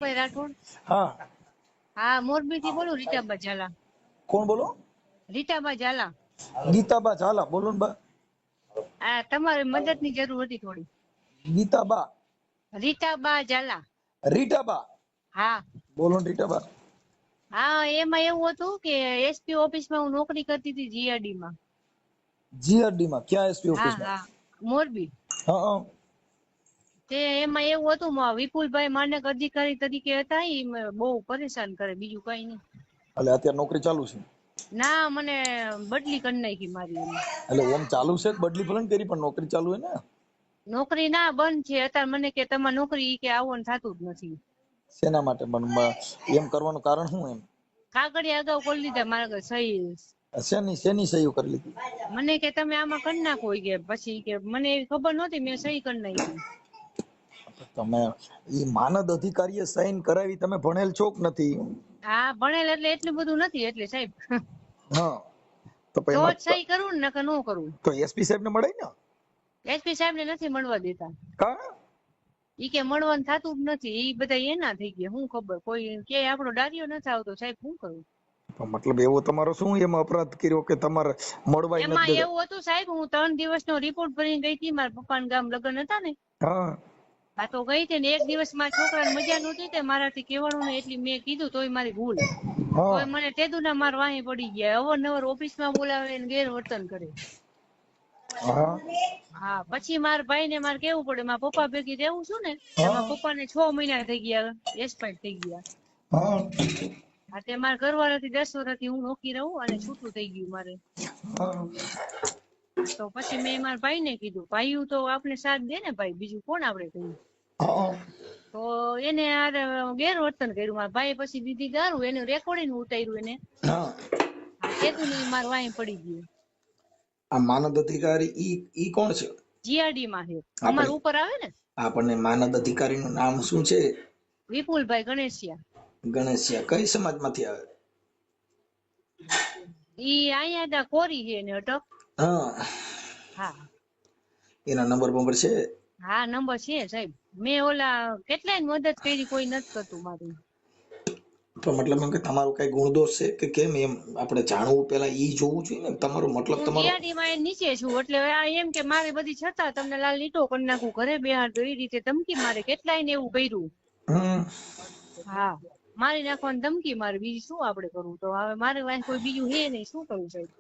ભાઈ રાઠોડ. હા હા, મોરબી થી બોલું, રીટાબા ઝાલા. કોણ બોલો? રીટાબા ઝાલા. ગીતાબા ઝાલા બોલો ને બા. આ તમારી મદદ ની જરૂર હતી થોડી. ગીતાબા રીટાબા ઝાલા. રીટાબા હા બોલો ને રીટાબા. હા, એમાં એવું હતું કે એસપી ઓફિસ માં હું નોકરી કરતી હતી, જીઆરડી માં. જીઆરડી માં ક્યાં એસપી હા ઓફિસ માં? હા, મોરબી. હા હા તે એમાં એવું હતું, વિપુલભાઈ માનક અધિકારી તરીકે હતા, એ બહુ પરેશાન કરે, બીજું કઈ નહીં. એટલે અત્યારે નોકરી ચાલુ છે? ના, મને બદલી કરી નાખી મારી એને. એટલે ઓમ ચાલુ છે બદલી ભલે ને કરી પણ નોકરી ચાલુ હે ને? નોકરી ના બંધ છે અત્યારે. મને કે તમારે નોકરી કે આવવાનું થતું જ નથી. શેના માટે પણ એમ કરવાનું કારણ શું એમ? કાગળિયા અગાઉ કરી લીધા મારા સહી. શેની શેની સહીઓ કરી લીધી? મને કે તમે આમાં કરી નાખો કે પછી કે મને એવી ખબર નહોતી, મેં સહી કરી નાખી. તમે ઈ માનદ અધિકારીએ સાઈન કરાવી, તમે ભણેલ છો કે નથી? હા, ભણેલ એટલે એટલું બધું નથી એટલે સાહેબ. હા તો પછી તો એમાં જ સહી કરું ને, નકર ન કરું. તો એસપી સાહેબ ને મળે ને? એસપી સાહેબ ને નથી મળવા દેતા. કા? ઈ કે મળવાનું થતું જ નથી. ઈ બધા એના થઈ ગયા, શું ખબર. કોઈ કે આપણો ડાર્યો નથી આવતો સાહેબ, શું કરું. મતલબ એવો તમારો શું એમાં અપરાધ કર્યો કે તમારે મળવાય નથી એમાં દેતા? એવું હતું સાહેબ, હું 3 દિવસનો રિપોર્ટ ભરીને ગઈ હતી, મારા પપ્પાના ગામ લગ્ન હતા ને. હા હા, તો ગઈ હતી ને, એક દિવસ મારા છોકરાને મજા નહોતી તે મારાથી કહેવાનું ને, એટલી મેં કીધું તોય મારી ભૂલ. હા તોય મને તેદુના માર વાહી પડી ગયા. અવારનવાર ઓફિસમાં બોલાવે ને ગેરવર્તન કરે. હા હા, પછી મારા ભાઈ ને મારે કેવું પડે, મારા પપ્પા ભેગી રહેવું છું ને, તો હા મારા પપ્પાને 6 મહિના થઈ ગયા, એક્સપાયર થઈ ગયા. હા હા, તે મારા ઘરવાળાથી 10 વર્ષથી હું નોખી રહું અને છૂટું થઈ ગયું મારે. હા તો પછી મેં મારા ભાઈ ને કીધું, ભાઈ તો આપણે સાથ દે ને ભાઈ, બીજું કોણ આપણે કહ્યું. હા તો એને આ ગેરવર્તન કર્યું. મારા ભાઈ પછી દીધી ગારું, એનું રેકોર્ડિંગ ઉતાર્યું એને. હા હા, તેતું ની માર વાહી પડી ગયું. આ માનદ અધિકારી ઈ કોણ છે? જીઆરડી માં છે, અમાર આપણે ઉપર આવે ને. આપણને માનદ અધિકારી નું નામ શું છે? વિપુલભાઈ ગણેશિયા. ગણેશિયા કઈ સમાજ માંથી આવે? ઈ અહીંયા કોરી છે ને અટક. હા હા એના નંબર બંબર છે? હા, નંબર છે સાહેબ. મેં ઓલા કેટલાય મદદ કરી, કોઈ નથી કરતું મારું. તો મતલબ એમ કે તમારું કઈ ગુણદોષ છે કે કેમ, એમ આપણે જાણવું પેલા ઈ જોવું જોઈએ ને. તમારો મતલબ હું તમારો જીઆરડી માં નીચે છું, એટલે આ એમ કે મારે બધી છતાં તમને લાલ લીટો કરી નાખું, ઘરે બેહાર તો એ રીતે ધમકી મારે. કેટલાય ને એવું કર્યું. હમ હા, મારી નાખવાની ધમકી મારે. બીજું શું આપડે કરવું? તો હવે મારે વાંહે કોઈ બીજું હે નહીં, શું કરવું સાહેબ.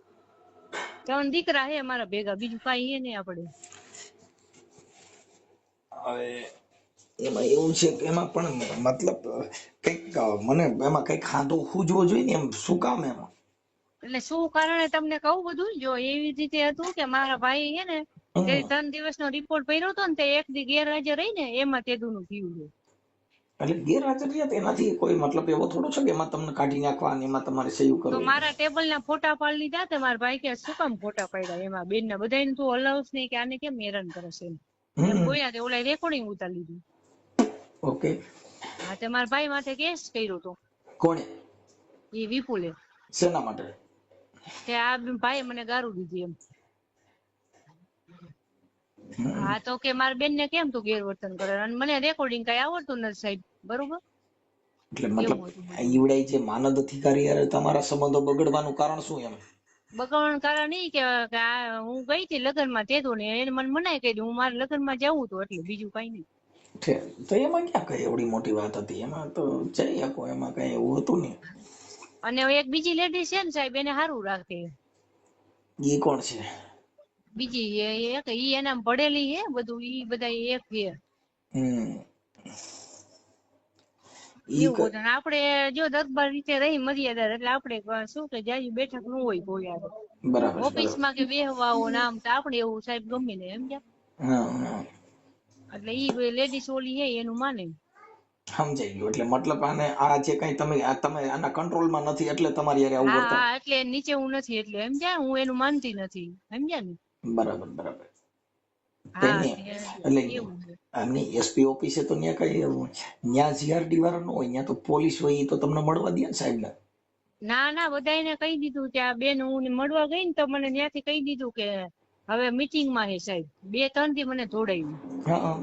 3 દીકરા હે મારા ભેગા, બીજું કઈ હે નહીં આપડે. હવે એમાં એવું છે કે એમાં પણ મતલબ કઈક મને એમાં કઈક ખાધો ખૂજવો જોઈએ ને, એમ શું કામ એમાં? એટલે શું કારણે તમને કહું બધું. જો એવી રીતે હતું કે મારા ભાઈ હે ને, તે હમ 3 દિવસનો રિપોર્ટ ભર્યો હતો ને, તે એક દી ગેરહાજર રહી ને, એમાં તેદુનું થયું છે. એટલે ગેરહાજર રહ્યા એનાથી કોઈ મતલબ એવો થોડો છે કે એમાં તમને કાઢી નાખવા અને એમાં તમારે સહી તો કરવી? મારા ટેબલ ના ફોટા પાડી લીધા. તે મારા ભાઈ કે શું કામ ફોટા પાડ્યા? એમાં બેન ના બધાને તું હલાવસ નહીં કે આને કેમ હેરાન કરે છે એમ હમ બોલ્યા. ઓલા રેકોર્ડિંગ ઉતારી લીધું. ઓકે. હા, તે મારા ભાઈ માથે કેસ કર્યો હતો કોણે? એ વિપુલે. શેના માટે? તે આ ભાઈ મને ગારું દીધી એમ. હા, તો કે મારા બેન ને કેમ તું ગેરવર્તન કરે, અને મને રેકોર્ડિંગ કઈ આવડતું નથી સાહેબ, બરોબર. એટલે મતલબ એવું હતું બધું. ઈવડાઈ જે માનદ અધિકારી યારે તમારા સંબંધો બગડવાનું કારણ શું એમ? બગાવવાનું કારણ ઈ કે હું ગઈ હતી લગ્ન માં, તેતો ને એને મને મનાઈ કરી. હું મારા લગ્ન માં જવું તો એટલે બીજું કઈ નહીં. તો એમાં ક્યાં કઈ એવડી મોટી વાત હતી? એમાં તો જઈ શકો, એમાં કઈ એવું હતું નહીં. અને એક બીજી લેડી છે ને સાહેબ, એને સારું રાખે. ઈ કોણ છે? બીજી એક ઈ એના ભણેલી હે બધું, ઈ બધા એક છે. હમ ઈ એવું હતું. આપડે જો દરબાર રીતે રહી મર્યાદા, એટલે આપડે શું કે જાજી બેઠક ન હોય કોઈ યાર બરાબર છે, ઓફિસ બરાબર. માં કે બેહવા આવો ને આમ, તો આપડે એવું સાહેબ ગમે ને સમજ્યા. હા હા એટલે ઈ લેડીસ ઓલી હે એનું માને. સમજાઈ ગયું. એટલે મતલબ આને આ જે કઈ તમે આના કંટ્રોલમાં નથી એટલે તમારી યારે આવું હા વર્તન. હા, એટલે નીચે હું નથી એટલે સમજ્યા, હું એનું માનતી નથી સમજ્યા ને. બરાબર બરાબર. હા, એટલે એવું છે. આમની એસપી ઓફિસે તો ત્યાં કઈ ત્યાં જીઆરડી વાળા ન હોય, ત્યાં તો પોલીસ હોય, એ તો તમને મળવા દે ને સાહેબ ને. ના ના, બધાને કહી દીધું. ત્યાં બેન હું મળવા ગઈ ને, તો મને ત્યાંથી કહી દીધું કે હવે મીટિંગ માં હે સાહેબ. 2-3 દી મને દોડાયું. હા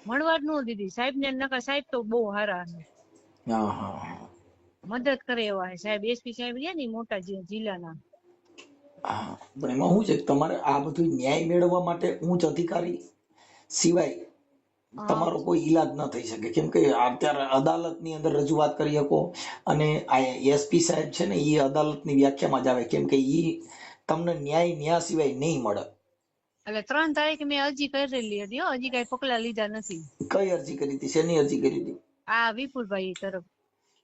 મળવા જ ન દીધી સાહેબ ને, નકર સાહેબ તો બહુ સારા છે. હા હા હા. મદદ કરે એવા છે સાહેબ. એસપી સાહેબ રહ્યા ને મોટા જિલ્લાના. હા પણ એમાં શું છે કે તમારે આ બધું ન્યાય મેળવવા માટે ઉચ્ચ અધિકારી સિવાય હા તમારો કોઈ ઈલાજ ન થઈ શકે, કેમ કે અત્યારે અદાલતની અંદર રજૂઆત કરી શકો, અને આ એસપી સાહેબ છે ને એ અદાલતની વ્યાખ્યામાં જ આવે, કેમ કે એ તમને ન્યાય સિવાય નહીં મળે. એટલે 3 તારીખે મેં અરજી કરેલી હતી હો, હજી કઈ પગલા લીધા નથી. કઈ અરજી કરી હતી? શેની અરજી કરી હતી? આ વિપુલભાઈ તરફ.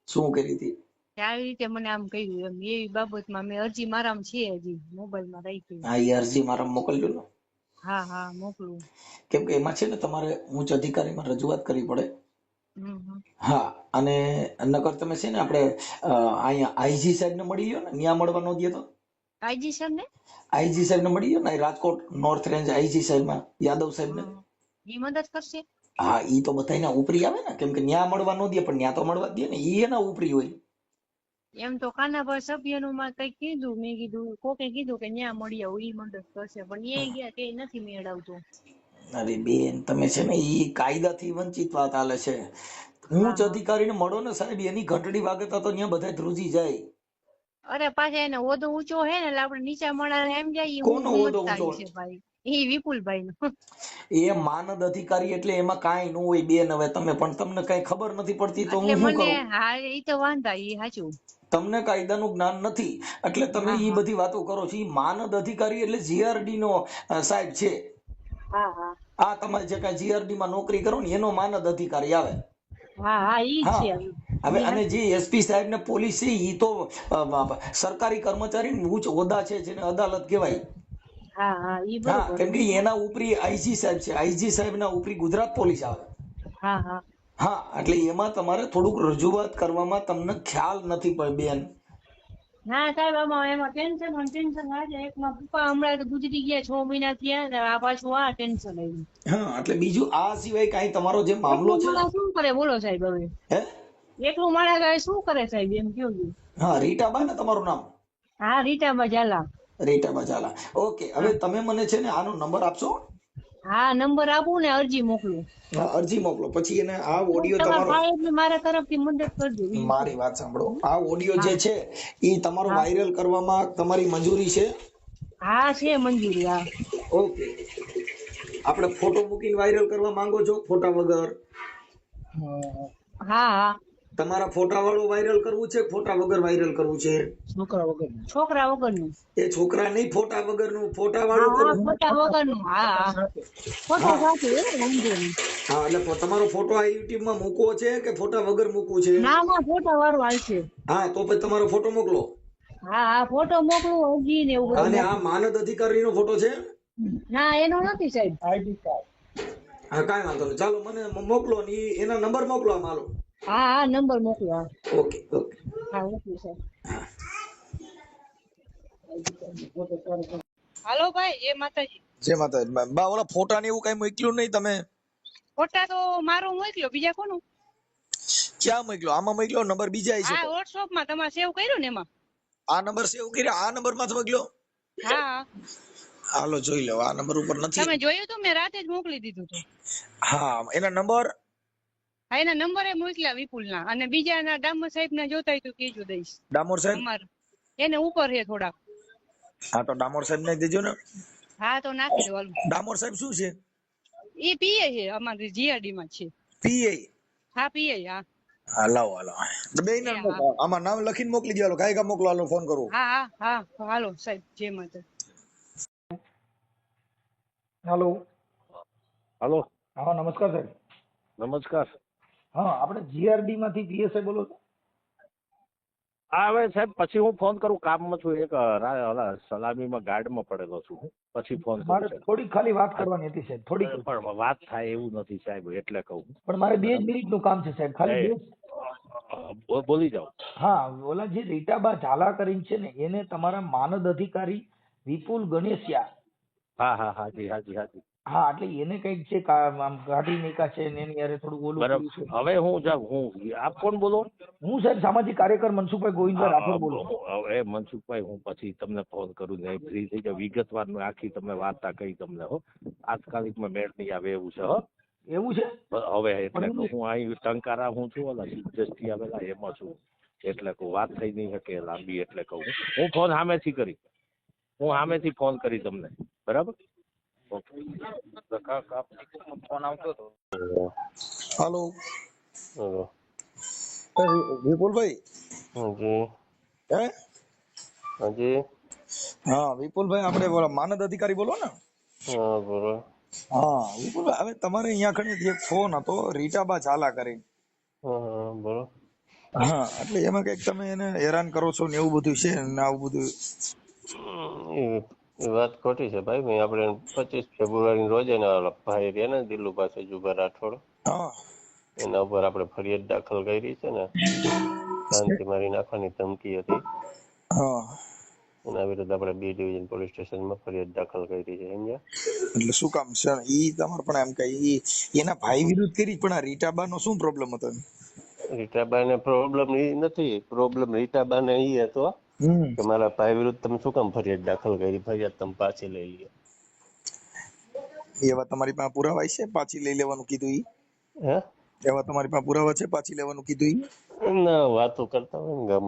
શું કરી હતી? આવી રીતે મને આમ કહ્યું એમ, એવી બાબતમાં મેં અરજી મારામાં છે, હજી મોબાઈલમાં રાખી. હા એ અરજી મારા મોકલજો ને. હા હા મોકલું. કેમ કે એમાં છે ને તમારે ઉચ્ચ અધિકારીમાં રજૂઆત કરવી પડે. હમ. હા, અને નકર તમે છે ને આપણે અહીંયા આઈજી સાહેબ ને મળી ગયો ને, ન્યા મળવા ન દે તો આઈજી સર ને આઈજી સાહેબ ને મળી ગયો ને, રાજકોટ નોર્થ રેન્જ આઈજી સાહેબ માં યાદવ સાહેબ ને. ઈ મદદ કરશે. હા ઈ તો બધાયના ઉપરી આવે ને, કેમ કે ન્યા મળવા ન દે, પણ ન્યા તો મળવા દે ને, ઈ એના ઉપરી હોય. એમ તો કાનાભાઈ સભ્યનું માં કઈ કીધું, મેં કીધું કોકે કીધું કે ન્યા મળી આવું, ઈ મદદ કરશે, પણ એ ગયા કે નથી મેળવતું. અરે બેન તમે છે ને ઈ કાયદાથી વંચિત વાત હાલે છે. હા ઉચ્ચ હા. અધિકારીને મળો ને સાહેબ, એની ઘંટડી વાગતા તો ત્યાં બધા ધ્રુજી જાય. અરે પાછા એને હોદ્દો ઊંચો હે ને, એટલે આપડે નીચા માળા એમ જાય, હું કોનો હોદ્દો સમજતા ઊંચો? છે ભાઈ, એ વિપુલભાઈ નો. એ માનદ અધિકારી એટલે એમાં કાંઈ ન હોય બેન. હવે તમે પણ તમને કઈ ખબર નથી પડતી તો એટલે હું શું મને કરું? હા એ તો વાંધા એ સાચું. તમને કાયદાનું જ્ઞાન નથી એટલે તમે હા ઈ હા બધી વાતો કરો છો. ઈ માનદ અધિકારી એટલે જીઆરડી નો સાહેબ છે. હા હા આ તમારે જે કઈ જીઆરડી માં નોકરી કરો ને એનો માનદ અધિકારી આવે. હા હા ઈ હા, છે. હવે ઈ અને સાચું. જે એસપી સાહેબ ને પોલીસ છે ઈ તો સરકારી કર્મચારી ઉચ્ચ હોદ્દા છે, જેને અદાલત કહેવાય. હા હા ઈ હા, બરોબર. કેમ કે એના ઉપરી આઈજી સાહેબ છે, આઈજી સાહેબ ના ઉપરી ગુજરાત પોલીસ આવે. હા હા હા, એટલે એમાં તમારે થોડુંક રજૂઆત કરવામાં તમને ખ્યાલ નથી પડે બેન. ના સાહેબ એમાં ટેન્શન આજે એકમાં પપ્પા હમણાં તો ગુજરી ગયા 6 મહિના થયા ને, આ પાછું આ ટેન્શન આવ્યું. હા, એટલે બીજું આ સિવાય કઈ તમારો જે મામલો એકલું છે ને, માણસ શું કરે બોલો સાહેબ હવે? હે એકલું માણસ શું કરે સાહેબ એમ કયો? હા, રીટાબા ને તમારું નામ? હા રીટાબા ઝાલા. રીટાબા ઝાલા. ઓકે, હવે હા તમે મને છે ને આનો નંબર આપશો? હા નંબર આપું ને અરજી મોકલું. હા, અરજી મોકલો, પછી એને આ ઓડિયો તમારે તમારો, થાય એટલે મારા તરફથી મદદ કરજો બીજું શું. મારી વાત સાંભળો, આ ઓડિયો જે હા છે એ તમારો હા વાયરલ કરવામાં તમારી મંજૂરી છે? હા છે મંજૂરી. હા ઓકે, આપણે ફોટો મૂકીને વાયરલ કરવા માંગો છો? ફોટા વગર? હા હા તમારા ફોટા વાળું વાયરલ કરવું છે, ફોટા વગર વાયરલ કરવું છે? છોકરા વગરનું. એ છોકરા નહીં, ફોટા વગરનું, ફોટા હા વાળું હા કરવું. ફોટા વગરનું. હા હા ફોટા હા સાથે વાંધો નહીં. હા, એટલે તમારો ફોટો આ યુટ્યુબ માં મૂકવો છે કે ફોટા વગર મૂકવું છે? ના ના ફોટા વાળું હાલશે. હા, તો પછી તમારો ફોટો મોકલો. હા હા ફોટો મોકલું, અરજી ને એવું બધું અને આ મોકલું. માનદ અધિકારી નો ફોટો છે? ના એનો નથી સાહેબ. ID card. હા, કાંઈ વાંધો નહીં, ચાલો મને મોકલો ને એના નંબર મોકલો આમ, હાલો. હા હા નંબર મોકલો. હા ઓકે ઓકે. હા મોકલું સાહેબ. હાલો ભાઈ, જય માતાજી. જય માતાજી. બા ઓલા ફોટા ને એવું કઈ મોકલ્યું નહીં તમે? ફોટા તો મારો મોકલ્યો, બીજા કોનું? ક્યાં મોકલ્યો? આમાં મોકલ્યો? નંબર બીજા છે? હા વોટ્સઅપ માં તમારે સેવ કર્યું ને એમાં. આ નંબર સેવ કર્યા? આ નંબર માં મોકલ્યો? હા હાલો જોઈ લો, આ નંબર ઉપર નથી. તમે જોયું તો મેં રાતે જ મોકલી દીધું હતું. હા, એના નંબર? હા એના નંબર એ મોકલ્યા વિપુલ ના, અને બીજા ના ડામર સાહેબ ના જોતા હોય તો કેજો દઈશ. ડામોર સાહેબ? અમાર એને ઉપર છે થોડા. હા, તો ડામોર સાહેબ ને દેજો ને. હા તો નાખી દો હાલો. ડામોર સાહેબ શું છે? એ પીએ છે, અમારી જીઆરડી માં છે. પીએ? હા પીએ. હા હા લાવો હાલો, બે ને એ હા આમાં નામ લખીને મોકલી દો. કાંઈ કામ મોકલો, હાલો ફોન કરું. હા હા હા હાલો સાહેબ, જય માતા. હેલો. હલો, હા નમસ્કાર સાહેબ. નમસ્કાર. હા, આપણે જીઆરડી માંથી પીએસઆઈ બોલો છો? હા હવે સાહેબ પછી હું ફોન કરું, કામમાં છું, એક ઓલા સલામીમાં ગાર્ડમાં પડેલો છું હું, પછી ફોન કરું મારે સાહેબ. થોડી ખાલી વાત કરવાની હતી સાહેબ, થોડીક. પણ વાત થાય એવું નથી સાહેબ, એટલે કહું. પણ મારે 2 જ બરાબર. મિનિટનું કામ છે સાહેબ, ખાલી 2. બોલી જાઓ. હા, ઓલા જે રીટાબા ઝાલા કરીને છે ને, એને તમારા માનદ અધિકારી વિપુલ ગણેશિયા. હા હા હાજી હાજી હાજી. હા, એટલે એને કઈક છે આમ ગાડી નીકા છે ને એની યારે થોડું ઓલું બરાબર. કર્યું છે. હવે હું જાઉં, હું આપ કોણ બોલો? હું સાહેબ સામાજિક કાર્યકર મનસુખભાઈ ગોવિંદભાઈ રાઠોડ બોલું. હવે મનસુખભાઈ હું પછી તમને ફોન કરું ને ફ્રી થઈ જાવ, વિગતવાર આખી તમે વાર્તા કહી તમને હો. આજકાલિકમાં મેળ નહીં આવે એવું છે હો. એવું છે હવે એટલે પણ કે હું અહીં ટંકારા હું છું ઓલા જસ્ટી આવેલા એમાં છું, એટલે કે વાત થઈ નહીં શકે લાંબી, એટલે કહું હું ફોન સામેથી કરી, હું સામેથી ફોન કરી તમને, બરાબર? ઓકે. ફોન આવતો હતો. હાલો હેલો. વિપુલભાઈ હાજી. હે હાજી. હા વિપુલભાઈ આપણે બોલો માનદ અધિકારી બોલો ને? હા બોલો. હા વિપુલભાઈ હવે તમારે અહીંયા કણે એક ફોન હતો રીટાબા ઝાલા કરી. હા બોલો. હા એટલે એમાં કઈક તમે એને હેરાન કરો છો ને એવું બધું છે ને આવું બધું. એ વાત ખોટી છે ભાઈ. મેં આપણે 25 ફેબ્રુઆરી રોજ એના ઓલા ભાઈ રહ્યા ને દિલ્લુ પાસે જુબા રાઠોડ, હા એના ઉપર આપણે ફરિયાદ દાખલ કરી છે ને, શાંતિ મારી નાખવાની ધમકી હતી. હા એના વિરુદ્ધ આપણે B ડિવિઝન પોલીસ સ્ટેશનમાં ફરિયાદ દાખલ કરી છે, સમજ્યા? એટલે શું કામ છે ઈ તમારે પણ એમ કે ઈ એના ભાઈ વિરુદ્ધ કરી, પણ આ રીટાબા નો શું પ્રોબ્લેમ હતો? રીટાબાને પ્રોબ્લેમ એ નથી, પ્રોબ્લેમ રીટાબાને એ હતો હમ કે મારા ભાઈ વિરુદ્ધ તમે શું કામ ફરિયાદ દાખલ કરી, ફરિયાદ તમે પાછી લઈ લ્યો. એવા તમારી પાસે પુરાવા છે પાછી લઈ લેવાનું કીધું ઈ? હે? એવા તમારી પાસે પુરાવા છે પાછી લેવાનું કીધું ઈ? ના, વાતો કરતા હોય ને ગામ.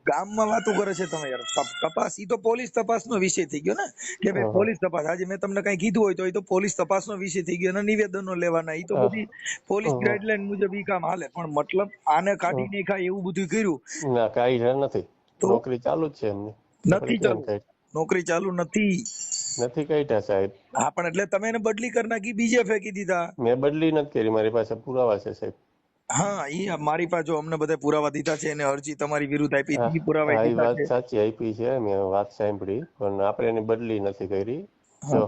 ગામમાં વાતો કરે છે તમે યાર. તપાસ ઈ તો પોલીસ તપાસનો વિષય થઈ ગયો ને કે ભાઈ પોલીસ તપાસ. આજે મેં તમને કઈ કીધું હોય તો એ તો પોલીસ તપાસનો વિષય થઈ ગયો, એના નિવેદનો લેવાના, ઈ તો બધી પોલીસ ગાઈડલાઈન મુજબ ઈ કામ હાલે. પણ મતલબ આને કાઢી નહીં ખાય એવું બધું કર્યું ના, કાંઈ નથી, તો નોકરી ચાલુ જ છે એમની. આપણે નથી કેમ ચાલુ, કાંઈ નોકરી ચાલુ નથી. નથી કાઢ્યા સાહેબ. હા પણ એટલે તમે એને બદલી કરી નાખી, બીજે ફેંકી દીધા. મેં બદલી નથી કરી, મારી પાસે પુરાવા છે સાહેબ. હા ઈ મારી પાસે જો અમને બધા પુરાવા દીધા છે, એને અરજી તમારી વિરુદ્ધ આપી, હા, ઈ પુરાવા હા, એ દીધા વાત છે. સાચી આપી છે, મેં વાત સાંભળી, પણ આપણે એની બદલી નથી કરી. હા જો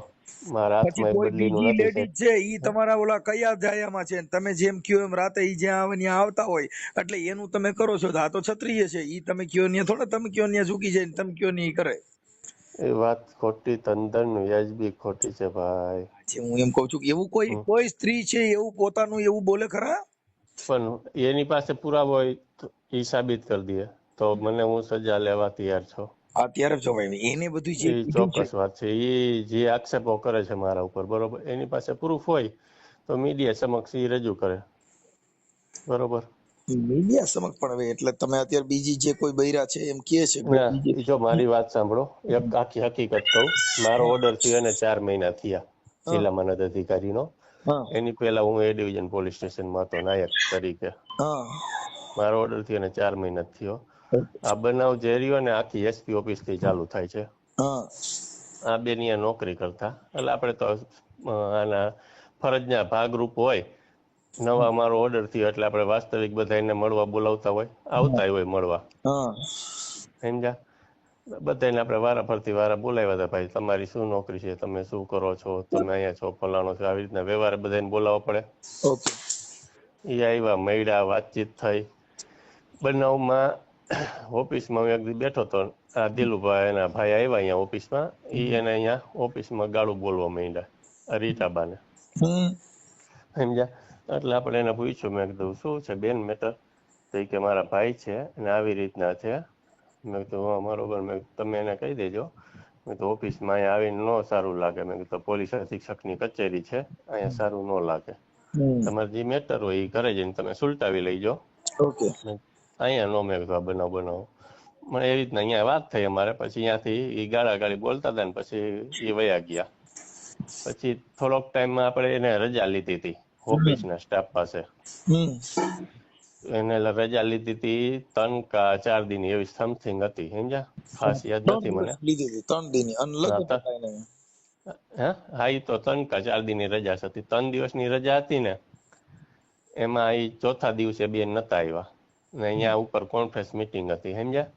મારા પછી હાથમાં એ કોઈ બદલીનું બીજી નથી સાહેબ. લેડીઝ છે ઈ તમારા ઓલા કયા જાયામાં છે, તમે જેમ કયો એમ રાતે ઈ જ્યાં આવે ત્યાં આવતા હોય એટલે એનું તમે કરો છો. તો આ તો ક્ષત્રિય છે, ઈ તમે કયો ને થોડા તમે કયો ને ઝૂકી જાય ને તમે કયો ને ઈ કરે. એ વાત ખોટી, તદ્દન વ્યાજબી ખોટી છે ભાઈ. જે હું એમ કઉ છું કે એવું કોઈ હમ. કોઈ સ્ત્રી છે એવું પોતાનું એવું બોલે ખરા? પણ એની પાસે પુરાવો હોય તો એ સાબિત કરી દે તો મને હું સજા લેવા તૈયાર છું. અત્યારે જો ભાઈ એને બધું જે એ કીધું છે, ચોક્કસ વાત છે. એ જે આક્ષેપો કરે છે મારા ઉપર, બરોબર, એની પાસે પ્રૂફ હોય તો મીડિયા સમક્ષ એ રજૂ કરે, બરોબર. મીડિયા સમક્ષ પણ હવે એટલે તમે અત્યારે બીજી જે કોઈ બૈરા છે એમ કહે છે કે ના, બીજી એ જો મારી વાત સાંભળો, એક આખી હકીકત કહું. મારો ઓર્ડર થયો એને 4 મહિના થયા, હા જિલ્લા મદદ અધિકારીનો. હા એની પહેલા હું A ડિવિઝન પોલીસ સ્ટેશનમાં હતો નાયક તરીકે. હા મારો ઓર્ડર થયો એને 4 મહિના થયો. આ બનાવ જે રહ્યો ને આખી SP ઓફિસ થી ચાલુ થાય છે. હા આ બેન અહીંયા નોકરી કરતા, એટલે આપણે તો આના ફરજના ભાગરૂપ હોય. નવા મારો ઓર્ડર થયો એટલે આપણે વાસ્તવિક બધા એને મળવા બોલાવતા હોય, આવતા હોય મળવા, હા સમજ્યા? બધાને આપણે વારા ફરતી વારા બોલાવ્યા હતા, ભાઈ તમારી શું નોકરી છે, તમે શું કરો છો, તમે અહીંયા છો, ફલાણો છો, આવી રીતના વ્યવહાર બધાને બોલાવવા પડે. ઓકે એ આવ્યા, મળ્યા, વાતચીત થઈ. બનાવમાં ઓફિસમાં હું એક દી બેઠો હતો, આ દિલુભાઈ એના ભાઈ આવ્યા અહીંયા ઓફિસમાં. એ એને અહીંયા ઓફિસમાં ગાળું બોલવા માંડ્યા રીટાબાને, સમજ્યા? એટલે આપણે એને પૂછ્યું, મેં કીધું શું છે બેન મેટર? તો એ કે મારા ભાઈ છે અને આવી રીતના છે. મેં કીધું હા બરોબર. મેં તમે એને કહી દેજો. મેં તો ઓફિસમાં અહીંયા આવીને ન સારું લાગે. મેં કીધું પોલીસ અધિક્ષકની કચેરી છે, અહીંયા સારું ન લાગે. તમારે જે મેટર હોય એ ઘરે જઈને તમે સુલટાવી લઈ જાઓ. ઓકે અહીંયા નો, મેં કીધું આ બનાવો. મને એ રીતના અહીંયા વાત થઈ અમારે. પછી અહીંયાથી એ ગાળી બોલતા હતા ને પછી એ વયા ગયા. પછી થોડોક ટાઈમમાં આપણે એને રજા લીધી હતી ઓફિસના સ્ટાફ પાસે. એને રજા લીધી હતી 3 કે 4 દિન એવી સમથિંગ હતી, સમજ્યા? ખાસ યાદ 3 નથી મને. દિવસ લીધી હતી, 3 દિન અને લગ્ન હા, હતા એને. હા, એ તો 3 કે 4 દિનની રજા હતી. 3 દિવસની રજા હતી ને એમાં એ ચોથા દિવસે બેન નતા આવ્યા ને અહીંયા ઉપર કોન્ફરન્સ મીટિંગ હતી, સમજ્યા?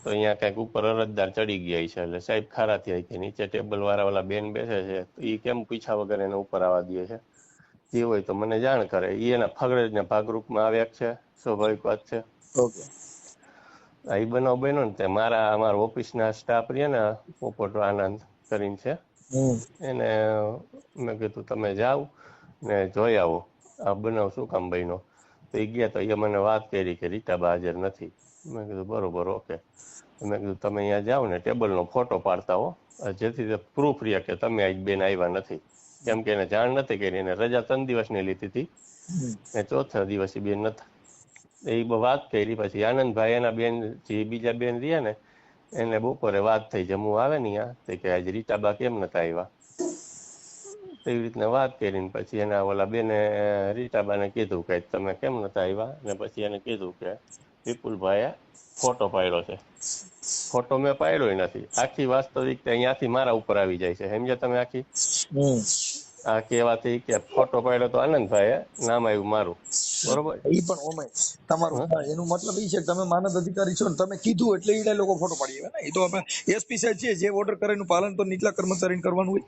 તો અહીંયા કઈક ઉપર અરજદાર ચડી ગયા છે, એટલે સાહેબ ખારા થયા કે નીચે ટેબલ વાળા ઓલા બેન બેસે છે, એ કેમ પૂછ્યા વગર એને ઉપર આવવા દે છે? જે હોય તો મને જાણ કરે. એ એના ફરજના ભાગરૂપમાં આવ્યા છે, સ્વાભાવિક વાત છે. ઓકે એ બનાવ બન્યો ને તે અમારા ઓફિસના સ્ટાફ રહ્યા ને, પોપટ આનંદ કરીને છે, એને મેં કીધું તમે જાઓ ને જોઈ આવો આ બનાવ શું કામ બન્યો. તો એ ગયા તો એ મને વાત કરી કે રીટાબા હાજર નથી. મેં કીધું બરોબર, ઓકે. મેં કીધું તમે અહીંયા જાઓ ને ટેબલનો ફોટો પાડતા હો, જેથી તે પ્રૂફ રહ્યા કે તમે આજ બેન આવ્યા નથી. કેમ કે એને જાણ નથી કરી, એને રજા 3 દિવસની લીધી હતી હમ. ને ચોથા દિવસે બેન નતા. એ વાત કરી. પછી આનંદભાઈ એના બેન જે બીજા બેન રહ્યા ને એને બપોરે વાત થઈ, જમવું આવે ને ત્યાં, તો કે આજે રીટાબા કેમ નતા આવ્યા, એવી રીતના વાત કરીને પછી એના ઓલા બેને રીટાબાને કીધું કે તમે કેમ નતા આવ્યા, ને પછી એને કીધું કે વિપુલભાઈએ ફોટો પાડ્યો છે. ફોટો મેં પાડ્યો નથી. આખી વાસ્તવિકતા અહીંયાથી મારા ઉપર આવી જાય છે, સમજ્યા તમે? આખી હમ. આ કહેવાથી કે ફોટો પાડ્યો તો આનંદભાઈએ, નામ આવ્યું મારું, બરોબર. ઈ પણ ઓમે તમારું એનું મતલબ ઈ છે કે તમે માનદ અધિકારી છો ને તમે કીધું એટલે ઈ લોકો ફોટો પાડી આવે ને. એ તો આપણે એસપી સાહેબ છે, જે ઓર્ડર કરે એનું પાલન તો નીચલા કર્મચારીને કરવાનું હોય.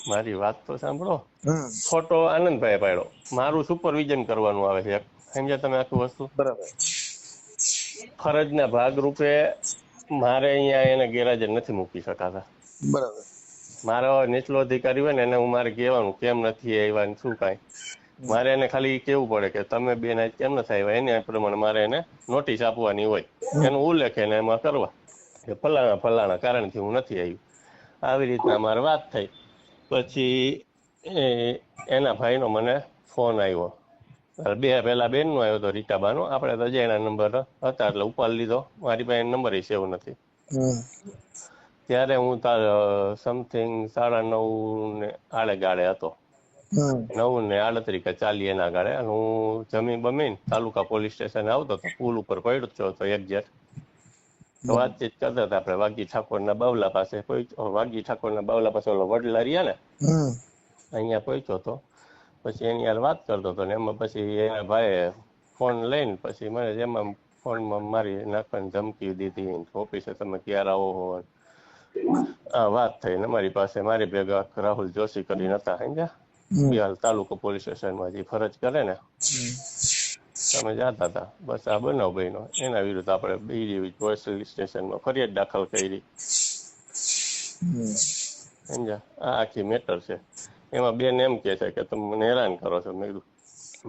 મારી વાત તો સાંભળો. હમ. ફોટો આનંદભાઈએ પાડ્યો, મારું સુપરવિઝન કરવાનું આવે છે, સમજ્યા તમે આખી વસ્તુ? બરાબર. ફરજના ભાગરૂપે મારે અહીંયા એને ગેરહાજર નથી મૂકી શકાતા. બરાબર. મારો નીચલો અધિકારી હોય ને એને હું મારે કહેવાનું કેમ નથી આવ્યા શું કાંઈ, મારે એને ખાલી કેવું પડે કે તમે બેન આજ કેમ નથી આવ્યા, એને પ્રમાણે મારે એને નોટિસ આપવાની હોય, એનું ઉલ્લેખ એને એમાં કરવા કે ફલાણા ફલાણા કારણથી હું નથી આવ્યું. આવી રીતના મારે વાત થઈ. પછી એના ભાઈનો મને ફોન આવ્યો. પહેલા બેનનો આવ્યો હતો, રીટાબાનો. આપણે તો અજયના નંબર હતા એટલે ઉપાડી લીધો, મારી પાસે નંબર સેવ નથી. ત્યારે હું સમથિંગ 9:30 ને આડે ગાળે હતો, 9:38 કે 40 એના ગાળે. અને હું જમીન બમીન તાલુકા પોલીસ સ્ટેશન આવતો હતો, પુલ ઉપર પડ્યો હતો એક્ઝેક્ટ. તો વાતચીત કરતા હતા આપણે વાઘજી ઠાકોરના બાવલા પાસે. વાઘજી ઠાકોરના બાવલા પાસે ઓલો વડલા રહ્યા ને, અહીંયા પહોંચ્યો હતો. પછી એની યાર વાત કરતો હતો ને એમાં પછી એના ભાઈએ ફોન લઈને પછી મને એમાં ફોનમાં મારી નાખવાની ધમકી દીધી, ઓફિસે તમે ક્યારે આવો હો. આ વાત થઈ ને મારી પાસે. મારી ભેગા રાહુલ જોશી કરીને હતા, સમજ્યા? બિહાર તાલુકો પોલીસ સ્ટેશનમાં જે ફરજ કરે ને, તમે જતા હતા. બસ આ બનાવ બન્યો. એના વિરુદ્ધ આપણે બીજી પોલીસ સ્ટેશનમાં ફરિયાદ દાખલ કરી, સમજ્યા? આ આખી મેટર છે. એમાં બેન એમ કે છે કે તમે મને હેરાન કરો છો. મેં કીધું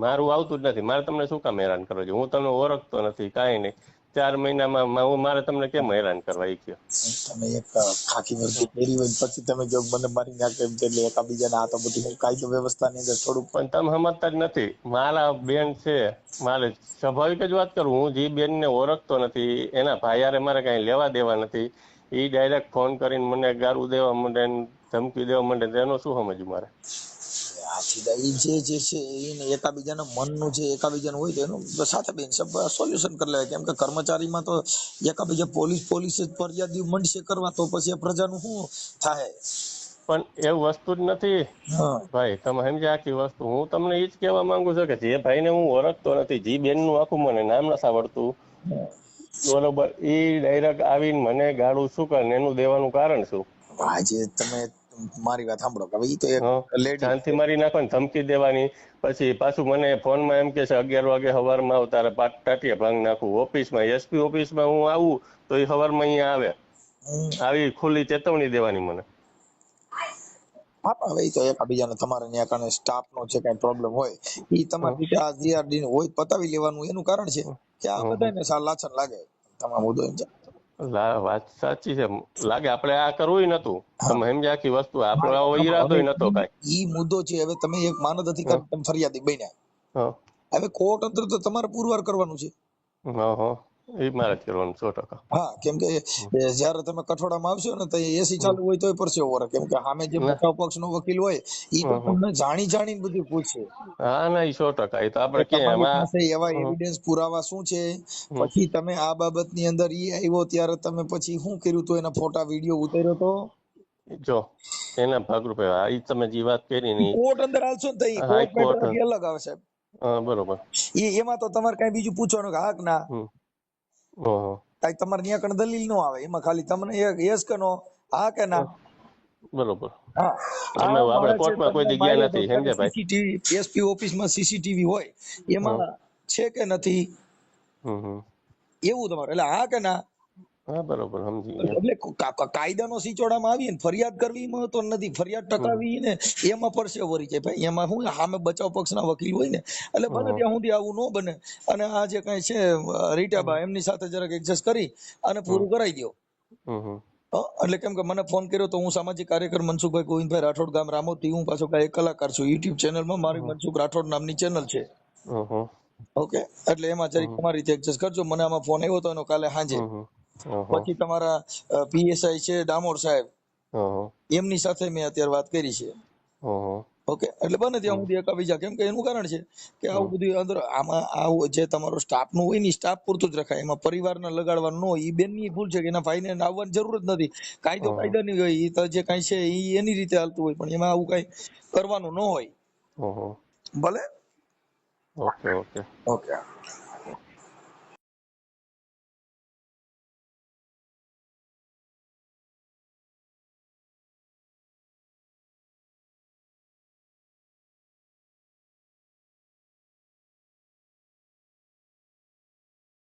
મારું આવતું જ નથી, મારે તમને શું કામ હેરાન કરો છો? હું તમને ઓળખતો નથી, કાંઈ નહીં. 4 મહિનામાં મારે તમને કેમ હેરાન કરવા? એ કયો તમે એક ખાખી વર્દી પહેરી હોય પછી તમે જો મને મારી નાખે એમ એટલે એકાબીજાના આ તો બધું કાયદો વ્યવસ્થાની અંદર થોડુંક પણ તમે સમજતા જ નથી. મારા બેન છે, મારે સ્વાભાવિક જ વાત કરું, હું જે બેનને ઓળખતો નથી, એના ભાઈ મારે કાંઈ લેવા દેવા નથી, એ ડાયરેક્ટ ફોન કરીને મને ગારું દેવા માંડે, ધમકી દેવા માંડે, એનું શું સમજવું મારે? ઈ જે છે એને એકાબીજાના મનનું જે એકાબીજાનું હોય તો એનું સાથે બેન સોલ્યુશન કરી લેવાય. કેમ કે કર્મચારીમાં તો એકાબીજા પોલીસ જ ફરિયાદી મંડશે કરવા, તો પછી પ્રજાનું શું થાય? પણ એવું વસ્તુ જ નથી ભાઈ, તમે સમજ્યા આખી વસ્તુ. હું તમને એ જ કહેવા માંગુ છું કે જે ભાઈને હું ઓળખતો નથી, જે બેનનું આખું મને નામ નથી આવડતું, બરોબર, એ ડાયરેક્ટ આવીને મને ગાળું શું કરે, એનું દેવાનું કારણ શું? આજે તમે મારી વાત સાંભળો કે ઈ તો એક લેડી શાંતિ મારી નાખવાની ધમકી દેવાની. પછી પાછું મને ફોનમાં એમ કે છે 11 વાગે સવારમાં આવ, તારે ટાટિયા ભાંગ નાખું. ઓફિસમાં એસપી ઓફિસમાં હું આવું તો એ સવારમાં અહીંયા આવે, આવી ખુલ્લી ચેતવણી દેવાની મને. હા, હવે તો એકાબીજાને તમારે ત્યાં કને સ્ટાફ નો છે કઈ પ્રોબ્લેમ હોય ઈ તમારી રીતે આ જીઆરડી હોય પતાવી લેવાનું. એનું કારણ છે કે આ બધાને લાછન લાગે તમામ મુદ્દો એમ છે. વાત સાચી છે, લાગે. આપણે આ કરવું નતું, તમે સમજ્યા આખી વસ્તુ. આપણો ઈરાદો નતો કાંઈ. ઈ મુદ્દો છે. હવે તમે એક માનદ અધિકારી તમે ફરિયાદી બન્યા, હવે કોર્ટ અંદર તો તમારે પુરવાર કરવાનું છે. એ મારે જ કરવાનું 100%. હા, કેમ કે જયારે તમે કઠોળામાં આવશો ને તો એસી ચાલુ હોય તોય પરસેવો વળે. કેમ કે સામે જે બચાવ પક્ષ નો વકીલ હોય ઈ તો તમને જાણીને બધું પૂછશે. હા, ના, એ 100%. એ તો આપણે તમારી પાસે એવા એવિડન્સ પુરાવા શું છે, પછી તમે આ બાબતની અંદર ઈ આવ્યો ત્યારે તમે પછી શું કર્યું તો એના ફોટા વિડીયો ઉતાર્યો તો જો એના ભાગરૂપે આ તમે જે વાત કરી ને કોર્ટ અંદર આવશો ને તો ઈ કોર્ટ મેટર અલગ આવે સાહેબ. બરોબર. એમાં તો તમારે કઈ બીજું પૂછવાનું કે હા કે ના, કઈ તમારે ત્યાં કણ દલીલ નો આવે. એમાં ખાલી તમને એક યસ કે નો, હા કે ના, બરોબર. હા. આપણે કોર્ટમાં કોઈ જગ્યા નથી, સમજ્યા ભાઈ? સીસીટીવી એસપી ઓફિસમાં સીસીટીવી હોય એમાં છે કે નથી એવું તમારે, એટલે હા કે ના. હા, બરોબર, સમજી એટલે કાયદાનો સિચોડામાં આવીએ ને ફરિયાદ કરવી મહત્વ નથી, ફરિયાદ ટકાવી ને એમાં પરસે વરી જાય ભાઈ. એમાં શું સામે બચાવ પક્ષના વકીલ હોય ને, એટલે બને ત્યાં સુધી આવું ન બને. અને આ જે કઈ છે રીટાબા એમની સાથે જરાક એડજસ્ટ કરી અને પૂરું કરાવી દો. એટલે કેમ કે મને ફોન કર્યો તો હું સામાજિક કાર્યકર મનસુખભાઈ ગોવિંદભાઈ રાઠોડ, ગામ રામોદ થી. હું પાછો એક કલાકાર છું. યુટ્યુબ ચેનલમાં મારી મનસુખ રાઠોડ નામની ચેનલ છે. હમ ઓકે, એટલે એમાં જરીક તમારી રીતે એડજસ્ટ કરજો. મને આમાં ફોન આવ્યો હતો એનો કાલે સાંજે. પછી તમારા પીએસઆઈ છે ડામોર સાહેબ, એમની સાથે મેં અત્યારે વાત કરી છે. ઓકે, એટલે બને ત્યાં સુધી એકાબીજા, કેમ કે એનું કારણ છે કે આવું બધું અંદર આમાં આવું જે તમારો સ્ટાફ નું હોય ને સ્ટાફ પૂરતું જ રખાય. એમાં પરિવારના લગાડવાનું ન હોય. એ બેનની ભૂલ છે કે એના ભાઈને આવવાની જરૂર જ નથી. કાયદો કાયદાની હોય. એ તો જે કાંઈ છે એ એની રીતે હાલતું હોય, પણ એમાં આવું કાંઈ કરવાનું ન હોય. ભલે. Okay okay okay.